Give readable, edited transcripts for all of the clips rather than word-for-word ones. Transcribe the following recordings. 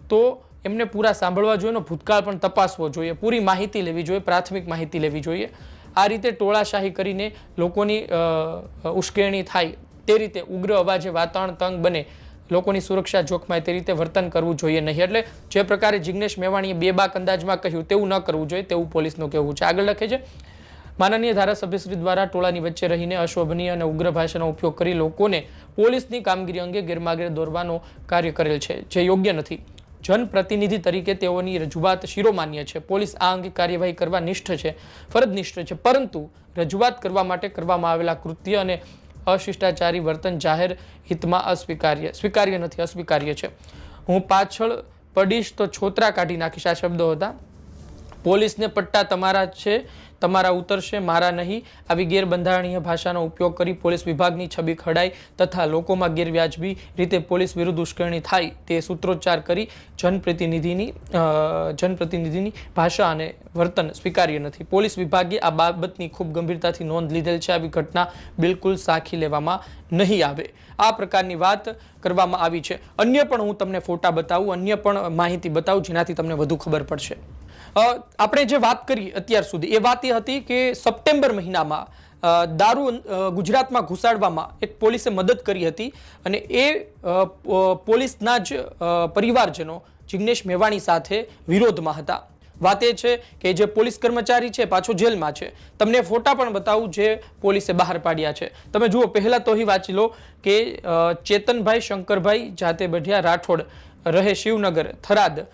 તો એમને પૂરા સાંભળવા જોઈએ, ભૂતકાળ પણ તપાસવો જોઈએ, પૂરી માહિતી લેવી જોઈએ, પ્રાથમિક માહિતી લેવી જોઈએ. આ રીતે ટોળાશાહી કરીને લોકોની ઉશ્કેરણી થાય તે રીતે ઉગ્ર અવાજે વાતાવરણ તંગ બને, લોકોની સુરક્ષા જોખમાય તે રીતે વર્તન કરવું જોઈએ નહીં. એટલે જે પ્રકારે જિગ્નેશ મેવાણીએ બેબાક અંદાજમાં કહ્યું તેવું ન કરવું જોઈએ તેવું પોલીસનું કહેવું છે. આગળ લખે છે, માનનીય ધારાસભ્યશ્રી દ્વારા ટોળાની વચ્ચે રહીને અશોભનીય અને ઉગ્ર ભાષાનો ઉપયોગ કરી લોકોને પોલીસની કામગીરી અંગે ગેરમાર્ગે દોરવાનો કાર્ય કરેલ છે, જે યોગ્ય નથી. જનપ્રતિનિધિ તરીકે તેઓની રજૂઆત શિરોમાન્ય છે. પોલીસ આ અંગે કાર્યવાહી કરવા નિષ્ઠ છે, ફરજનિષ્ઠ છે, પરંતુ રજૂઆત કરવા માટે કરવામાં આવેલા કૃત્ય અને અશિષ્ટાચારી વર્તન જાહેર હિતમાં સ્વીકાર્ય નથી, અસ્વીકાર્ય છે. હું પાછળ પડીશ તો છોતરા કાઢી નાખીશ, આ શબ્દો હતા. પોલીસને પટ્ટા તમારા છે, તમારા ઉતરશે, મારા નહીં. આવી ગેરબંધારણીય ભાષાનો ઉપયોગ કરી પોલીસ વિભાગની છબી ખડાય તથા લોકોમાં ગેરવ્યાજબી રીતે પોલીસ વિરુદ્ધ ઉશ્કેરણી થાય તે સૂત્રોચ્ચાર કરી જનપ્રતિનિધિની ભાષા અને વર્તન સ્વીકાર્ય નથી. પોલીસ વિભાગે આ બાબતની ખૂબ ગંભીરતાથી નોંધ લીધેલ છે. આવી ઘટના બિલકુલ સાખી લેવામાં નહીં આવે. આ પ્રકારની વાત કરવામાં આવી છે. અન્ય પણ હું તમને ફોટા બતાવું, અન્ય પણ માહિતી બતાવું જેનાથી તમને વધુ ખબર પડશે. આપણે જે વાત કરી અત્યાર સુધી એ વાત એ હતી કે સપ્ટેમ્બર મહિનામાં દારૂ ગુજરાતમાં ઘુસાડવામાં એક પોલીસે મદદ કરી હતી અને એ પોલીસના જ પરિવારજનો જિગ્નેશ મેવાણી સાથે વિરોધમાં હતા. વાત એ છે કે જે પોલીસ કર્મચારી છે પાછો જેલમાં છે. તમને ફોટા પણ બતાવું જે પોલીસે બહાર પાડ્યા છે. તમે જુઓ, પહેલા તો વાંચી લો કે ચેતનભાઈ શંકરભાઈ જાતે બઢિયા રાઠોડ, રહે શિવનગર, થરાદ,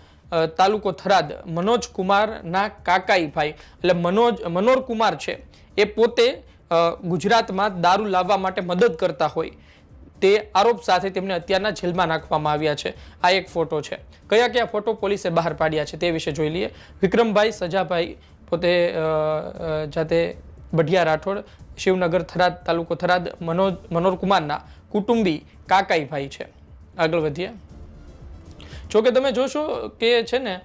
તાલુકો થરાદ, મનોજ કુમારના કાકાઈ ભાઈ એટલે મનોર કુમાર છે એ પોતે ગુજરાતમાં દારૂ લાવવા માટે મદદ કરતા હોય તે આરોપ સાથે તેમને અત્યારના જેલમાં નાખવામાં આવ્યા છે. આ એક ફોટો છે. કયા કયા ફોટો પોલીસે બહાર પાડ્યા છે તે વિશે જોઈ લઈએ. વિક્રમભાઈ સજાભાઈ પોતે જાતે બઢિયા રાઠોડ, શિવનગર, થરાદ, તાલુકો થરાદ, મનોર કુમારના કુટુંબી કાકાઈ ભાઈ છે. આગળ વધીએ. જોકે તમે જોશો કે છે ને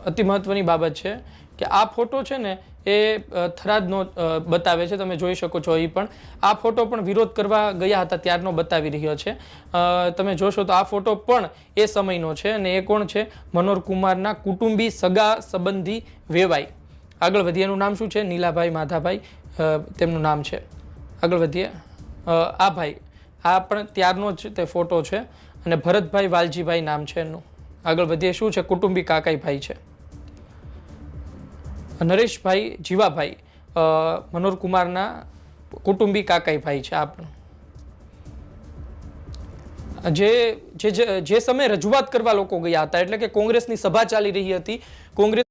અતિ મહત્વની બાબત છે કે આ ફોટો છે ને એ થરાદનો બતાવે છે. તમે જોઈ શકો છો. અહીં પણ આ ફોટો પણ વિરોધ કરવા ગયા હતા ત્યારનો બતાવી રહ્યો છે. તમે જોશો તો આ ફોટો પણ એ સમયનો છે અને એ કોણ છે? મનોર કુમારના કુટુંબી સગા સંબંધી વેવાઈ. આગળ વધીએ. એનું નામ શું છે? નીલાભાઈ માધાભાઈ તેમનું નામ છે. આગળ વધીએ. આ ભાઈ, આ પણ ત્યારનો જ તે ફોટો છે અને ભરતભાઈ વાલજીભાઈ નામ છે એનું. આગળ વધીએ. શું છે? કુટુંબી કાકાઈ ભાઈ છે. નરેશભાઈ જીવાભાઈ મનોર કુમારના કુટુંબી કાકાઈ ભાઈ છે. આ પણ જે સમયે રજૂઆત કરવા લોકો ગયા હતા, એટલે કે કોંગ્રેસની સભા ચાલી રહી હતી, કોંગ્રેસ